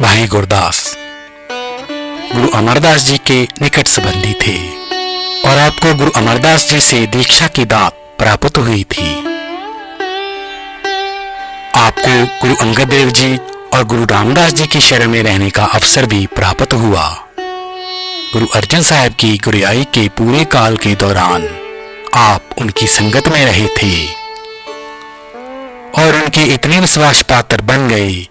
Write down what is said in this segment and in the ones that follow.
भाई गुरदास गुरु अमरदास जी के निकट संबंधी थे और आपको गुरु अमरदास जी से दीक्षा की दात प्राप्त हुई थी। आपको गुरु अंगद देव जी और गुरु रामदास जी की शरण में रहने का अवसर भी प्राप्त हुआ। गुरु अर्जन साहब की गुरियाई के पूरे काल के दौरान आप उनकी संगत में रहे थे और उनके इतने विश्वास पात्र बन गए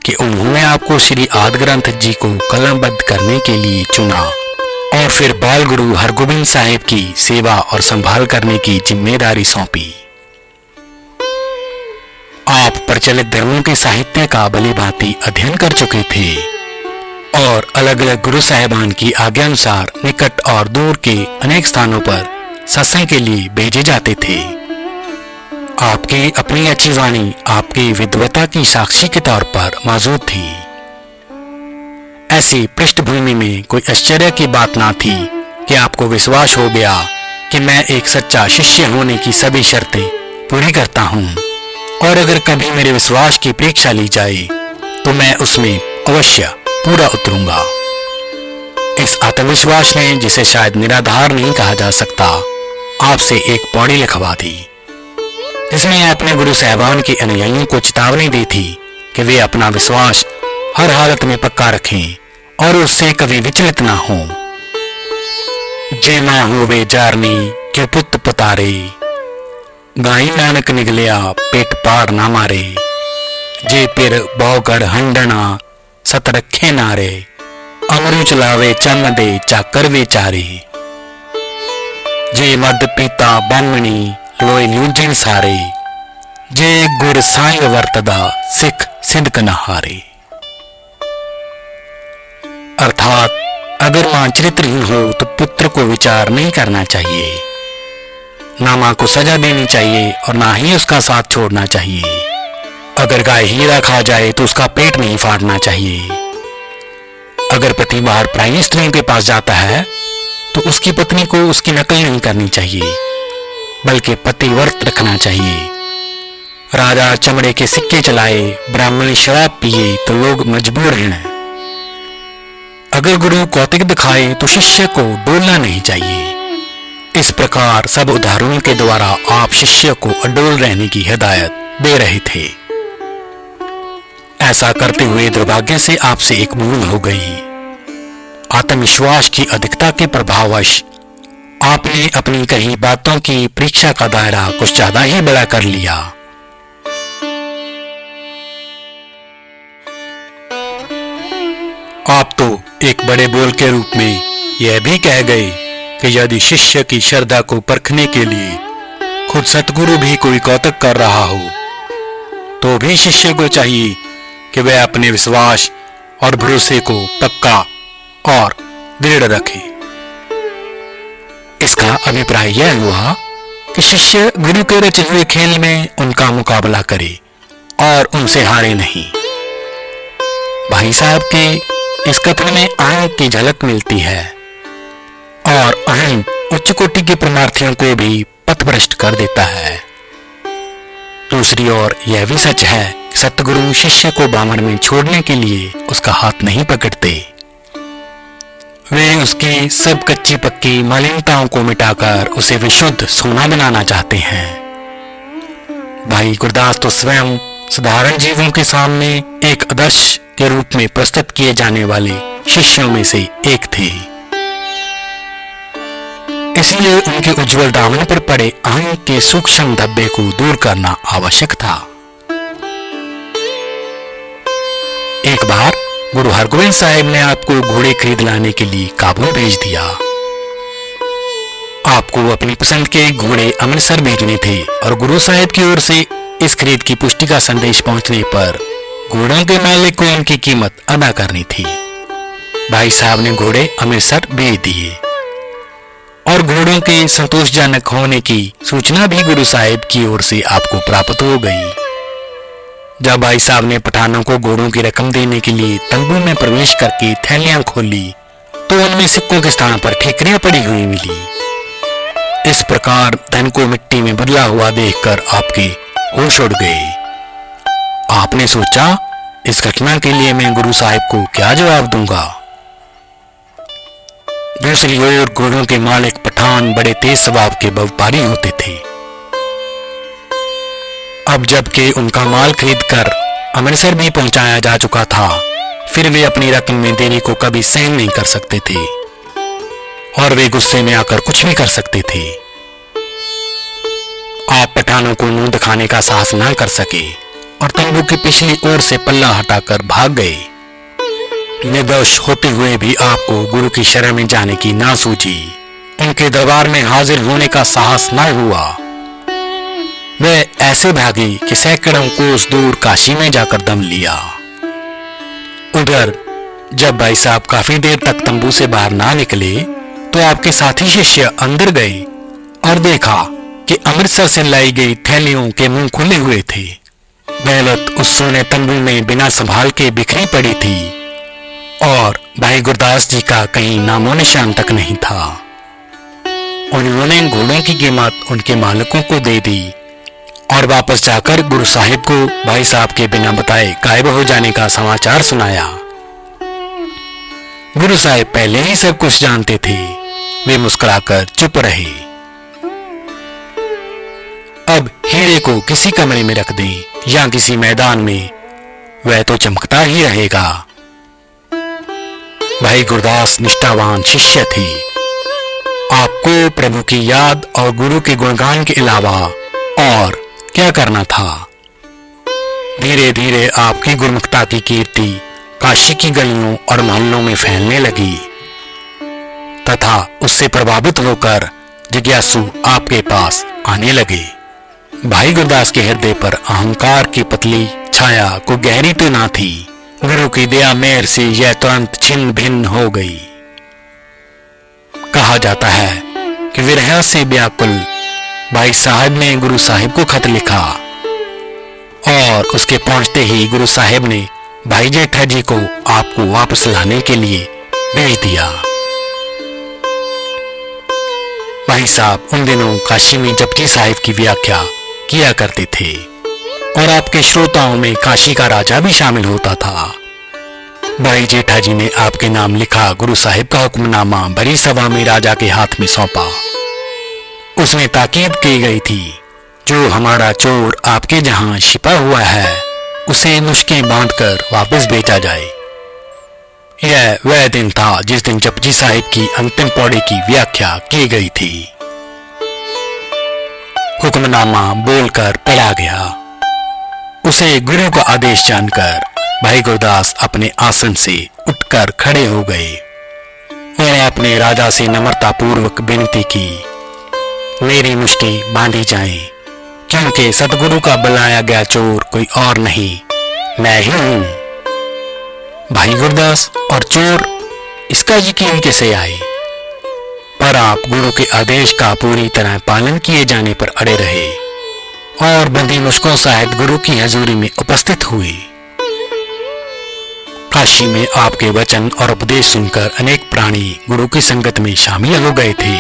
कि उन्होंने आपको श्री आदि ग्रंथ जी को कलमबद्ध करने के लिए चुना और फिर बाल गुरु हरगोबिंद साहिब की सेवा और संभाल करने की जिम्मेदारी सौंपी। आप प्रचलित धर्मों के साहित्य का भलीभांति अध्ययन कर चुके थे और अलग अलग गुरु साहिबान की आज्ञा अनुसार निकट और दूर के अनेक स्थानों पर सत्संग के लिए भेजे जाते थे। आपकी अपनी अच्छी वाणी आपकी विद्वता की साक्षी के तौर पर मौजूद थी। ऐसी पृष्ठभूमि में कोई आश्चर्य की बात ना थी कि आपको विश्वास हो गया कि मैं एक सच्चा शिष्य होने की सभी शर्तें पूरी करता हूँ और अगर कभी मेरे विश्वास की परीक्षा ली जाए तो मैं उसमें अवश्य पूरा उतरूंगा। इस आत्मविश्वास ने, जिसे शायद निराधार नहीं कहा जा सकता, आपसे एक पौड़ी लिखवा दी जिसमें आपने गुरु साहिबान के अनुयायियों को चेतावनी दी थी कि वे अपना विश्वास हर हालत में पक्का रखें और उससे कभी विचलित ना हो। जे ना होवे जारनी के पुत पुतारे, गाई नानक निगलिया पेट पार ना मारे, जे पिर बौगड़ हंडना सत रखे नारे, अमरू चलावे चन्न दे चाकर बेचारे, जे मद पीता बामणी लोई लूजन सारे, जे गुर साई वर्तदा सिख सिद्क न हारे। अर्थात अगर मां चरित्रहीन हो तो पुत्र को विचार नहीं करना चाहिए, ना मां को सजा देनी चाहिए और ना ही उसका साथ छोड़ना चाहिए। अगर गाय हीरा खा जाए तो उसका पेट नहीं फाड़ना चाहिए। अगर पति बाहर पराई स्त्रियों के पास जाता है तो उसकी पत्नी को उसकी नकल नहीं करनी चाहिए, बल्कि पतिव्रत रखना चाहिए। राजा चमड़े के सिक्के चलाए, ब्राह्मण शराब पिए तो लोग मजबूर हैं। अगर गुरु कौतिक दिखाए तो शिष्य को डोलना नहीं चाहिए। इस प्रकार सब उदाहरणों के द्वारा आप शिष्य को अडोल रहने की हिदायत दे रहे थे। ऐसा करते हुए दुर्भाग्य से आपसे एक भूल हो गई। आत्मविश्वास की अधिकता के प्रभाववश आपने अपनी कही बातों की परीक्षा का दायरा कुछ ज्यादा ही बड़ा कर लिया। आप तो एक बड़े बोल के रूप में यह भी कह गए कि यदि शिष्य की श्रद्धा को परखने के लिए खुद सतगुरु भी कोई कौतक कर रहा हो तो भी शिष्य को चाहिए कि वह अपने विश्वास और भरोसे को पक्का और दृढ़ रखे। इसका अभिप्राय यह हुआ कि शिष्य गुरु के रचे हुए खेल में उनका मुकाबला करे और उनसे हारे नहीं। भाई साहब के इस कथन में अहम की झलक मिलती है और अहम उच्च कोटि के परमार्थियों को भी पथभ्रष्ट कर देता है। दूसरी ओर यह भी सच है कि सतगुरु शिष्य को बामण में छोड़ने के लिए उसका हाथ नहीं पकड़ते। वे उसकी सब कच्ची पक्की मलिनताओं को मिटाकर उसे विशुद्ध सोना बनाना चाहते हैं। भाई गुरदास तो स्वयं साधारण जीवों के सामने एक आदर्श के रूप में प्रस्तुत किए जाने वाले शिष्यों में से एक थे। इसलिए उनके उज्जवल दामन पर पड़े अहं के सूक्ष्म धब्बे को दूर करना आवश्यक था। एक बार गुरु हरगोबिंद साहिब ने आपको घोड़े खरीद लाने के लिए काबुल भेज दिया। आपको अपनी पसंद के घोड़े अमृतसर भेजने थे और गुरु साहिब की ओर से इस खरीद की पुष्टि का संदेश पहुंचने पर घोड़ों के मालिक को उनकी कीमत अदा करनी थी। भाई साहब ने घोड़े अमृतसर भेज दिए और घोड़ों के संतोषजनक होने की सूचना भी गुरु साहिब की ओर से आपको प्राप्त हो गई। जब भाई साहब ने पठानों को घोड़ों की रकम देने के लिए तंबू में प्रवेश करके थैलियां खोली तो उनमें सिक्कों के स्थान पर ठेकरियां पड़ी हुई मिली। इस प्रकार धन को मिट्टी में बदला हुआ देखकर आपके होश उड़ गए। आपने सोचा इस घटना के लिए मैं गुरु साहिब को क्या जवाब दूंगा। दूसरी ओर घोड़ों के मालिक पठान बड़े तेज स्वभाव के व्यापारी होते थे। अब जबकि उनका माल खरीदकर अमृतसर भी पहुंचाया जा चुका था, फिर वे अपनी रकम में देरी को कभी सहन नहीं कर सकते थे और वे गुस्से में आकर कुछ भी कर सकते थे। आप पठानों को मुंह दिखाने का साहस ना कर सके और तंबू की पिछली ओर से पल्ला हटाकर भाग गए। निर्दोष होते हुए भी आपको गुरु की शरण में जाने की ना सूझी, उनके दरबार में हाजिर होने का साहस न हुआ। वे ऐसे भागी कि सैकड़ों कोस दूर काशी में जाकर दम लिया। उधर जब भाई साहब काफी देर तक तंबू से बाहर ना निकले तो आपके साथी शिष्य अंदर गए और देखा कि अमृतसर से लाई गई थैलियों के मुंह खुले हुए थे। दौलत उस सोने तंबू में बिना संभाल के बिखरी पड़ी थी और भाई गुरदास जी का कहीं नामो निशान तक नहीं था। उन्होंने घोड़ों की कीमत उनके मालिकों को दे दी और वापस जाकर गुरु साहिब को भाई साहब के बिना बताए गायब हो जाने का समाचार सुनाया। गुरु साहिब पहले ही सब कुछ जानते थे। वे मुस्कुराकर चुप रहे। अब हीरे को किसी कमरे में रख दें या किसी मैदान में, वह तो चमकता ही रहेगा। भाई गुरदास निष्ठावान शिष्य थे। आपको प्रभु की याद और गुरु के गुणगान के अलावा और क्या करना था। धीरे धीरे आपकी गुरुमुखता की कीर्ति काशी की गलियों और मोहल्लों में फैलने लगी तथा उससे प्रभावित होकर जिज्ञासु आपके पास आने लगे। भाई गुरदास के हृदय पर अहंकार की पतली छाया को गहरी तो ना थी, गुरु की दया मेहर से यह तुरंत छिन्न भिन्न हो गई। कहा जाता है कि विरह से व्याकुल भाई साहब ने गुरु साहिब को खत लिखा और उसके पहुंचते ही गुरु साहिब ने भाई जेठा जी को आपको वापस लाने के लिए भेज दिया। भाई साहब उन दिनों काशी में जपजी साहिब की व्याख्या किया करते थे और आपके श्रोताओं में काशी का राजा भी शामिल होता था। भाई जेठा जी ने आपके नाम लिखा गुरु साहिब का हुक्मनामा बड़ी सभा में राजा के हाथ में सौंपा। उसमें ताकीद की गई थी, जो हमारा चोर आपके जहां छिपा हुआ है उसे मुश्किल बांधकर वापस भेजा जाए। यह वह दिन था जिस दिन जपजी साहिब की अंतिम पौड़ी की व्याख्या की गई थी। हुक्मनामा बोलकर पढ़ा गया। उसे गुरु का आदेश जानकर भाई गुरदास अपने आसन से उठकर खड़े हो गए और आपने राजा से नम्रता पूर्वक विनती की, मेरी मुश्किल बांधी जाए, क्योंकि सतगुरु का बुलाया गया चोर कोई और नहीं, मैं ही हूं। भाई गुरदास और चोर, इसका यकीन कैसे आए? पर आप गुरु के आदेश का पूरी तरह पालन किए जाने पर अड़े रहे और बंदी मुश्कों सहित गुरु की हजूरी में उपस्थित हुए। काशी में आपके वचन और उपदेश सुनकर अनेक प्राणी गुरु की संगत में शामिल हो गए थे।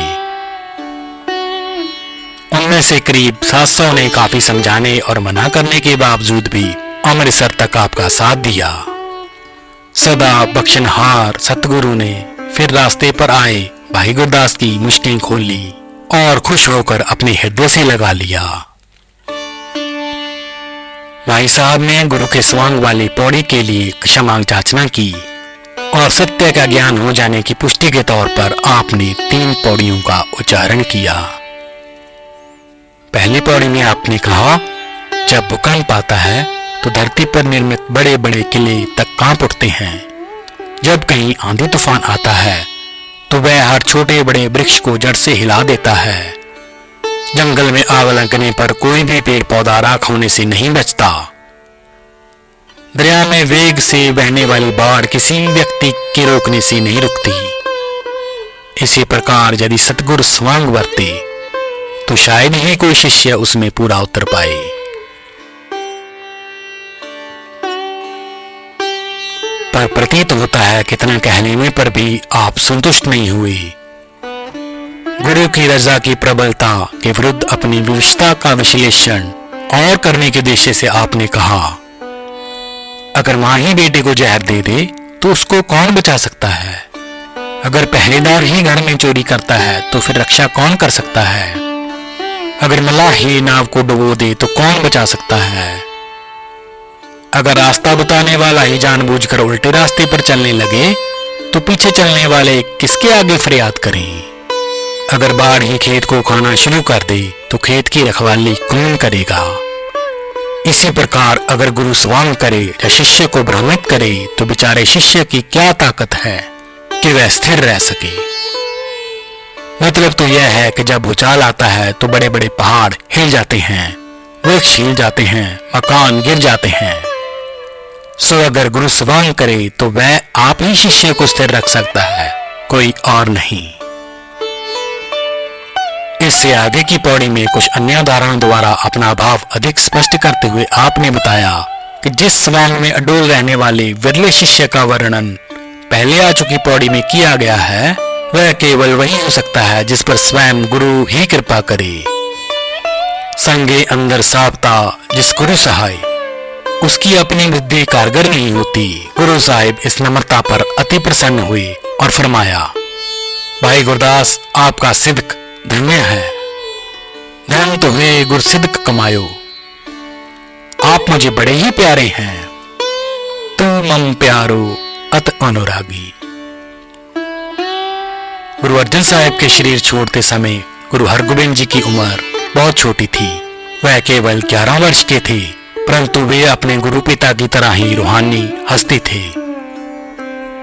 उनमें से करीब 700 ने काफी समझाने और मना करने के बावजूद भी अमृतसर तक आपका साथ दिया। सदा बख्शनहार सतगुरु ने फिर रास्ते पर आए भाई गुरदास की मुश्किल खोल ली और खुश होकर अपने हृदय से लगा लिया। भाई साहब ने गुरु के स्वांग वाली पौड़ी के लिए क्षमा याचना की और सत्य का ज्ञान हो जाने की पुष्टि के तौर पर आपने 3 पौड़ियों का उच्चारण किया। पहली पौड़ी में आपने कहा, जब भूकंप आता है तो धरती पर निर्मित बड़े बड़े किले तक कांप उठते हैं। जब कहीं आंधी तूफान आता है तो वह हर छोटे बड़े वृक्ष को जड़ से हिला देता है। जंगल में आग लगने पर कोई भी पेड़ पौधा राख होने से नहीं बचता। दरिया में वेग से बहने वाली बाढ़ किसी व्यक्ति के रोकने से नहीं रुकती। इसी प्रकार यदि सतगुरु स्वांग वर्ते तो शायद ही कोई शिष्य उसमें पूरा उतर पाए। पर प्रतीत होता है कितना कहने पर भी आप संतुष्ट नहीं हुए। गुरु की रजा की प्रबलता के विरुद्ध अपनी विवशता का विश्लेषण और करने के उद्देश्य से आपने कहा, अगर माँ ही बेटे को जहर दे दे तो उसको कौन बचा सकता है? अगर पहरेदार ही घर में चोरी करता है तो फिर रक्षा कौन कर सकता है? अगर मल्लाह ही नाव को डुबो दे तो कौन बचा सकता है? अगर रास्ता बताने वाला ही जानबूझकर उल्टे रास्ते पर चलने लगे तो पीछे चलने वाले किसके आगे फरियाद करें? अगर बाढ़ ही खेत को खाना शुरू कर दे तो खेत की रखवाली कौन करेगा? इसी प्रकार अगर गुरु स्वांग करे या शिष्य को भ्रमित करे तो बेचारे शिष्य की क्या ताकत है कि वह स्थिर रह सके। मतलब तो यह है कि जब भूचाल आता है तो बड़े बड़े पहाड़ हिल जाते हैं, वृक्ष हिल जाते हैं, मकान गिर जाते हैं। सो अगर गुरु स्वांग करे तो वह आप ही शिष्य को स्थिर रख सकता है, कोई और नहीं। इससे आगे की पौड़ी में कुछ अन्य उदाहरणों द्वारा अपना भाव अधिक स्पष्ट करते हुए आपने बताया कि जिस स्वांग में अडोल रहने वाले विरले शिष्य का वर्णन पहले आ चुकी पौड़ी में किया गया है, वह केवल वही हो सकता है जिस पर स्वयं गुरु ही कृपा करे। संगे अंदर सावता जिस गुरु सहाय, उसकी अपनी बुद्धि कारगर नहीं होती। गुरु साहिब इस नम्रता पर अति प्रसन्न हुए और फरमाया, भाई गुरदास, आपका सिद्क धन्य है। धन तो हुए गुरसिद्क कमायो, आप मुझे बड़े ही प्यारे हैं। तू मम प्यारो अत अनुरागी। गुरु अर्जन साहिब के शरीर छोड़ते समय गुरु हरगोबिंद जी की उम्र बहुत छोटी थी। वह केवल 11 वर्ष के थे, परंतु वे अपने गुरु पिता की तरह ही रूहानी हस्ती थे।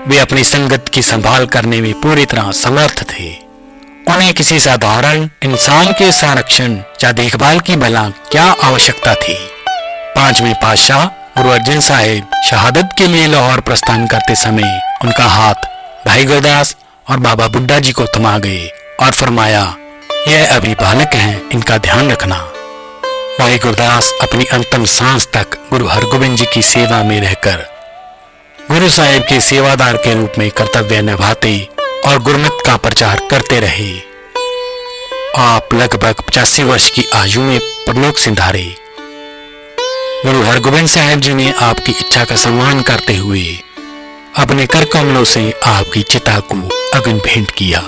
वे अपनी संगत की संभाल करने में पूरी तरह समर्थ थे। उन्हें किसी साधारण इंसान के संरक्षण या देखभाल की भला क्या आवश्यकता थी। 5वें पातशाह गुरु अर्जन साहिब शहादत के लिए लाहौर प्रस्थान करते समय उनका हाथ भाई गुरदास और बाबा बुड्ढा जी को थमा गए और फरमाया, यह अभी बालक हैं, इनका ध्यान रखना। भाई गुरदास अपनी अंतिम सांस तक गुरु हरगोबिंद जी की सेवा में रहकर गुरु साहिब के सेवादार के रूप में कर्तव्य निभाते और गुरमत का प्रचार करते रहे। आप लगभग 85 वर्ष की आयु में परलोक सिंधारे। गुरु हरगोबिंद साहिब जी ने आपकी इच्छा का सम्मान करते हुए अपने कर कमलों से आपकी चिता को अग्नि भेंट किया।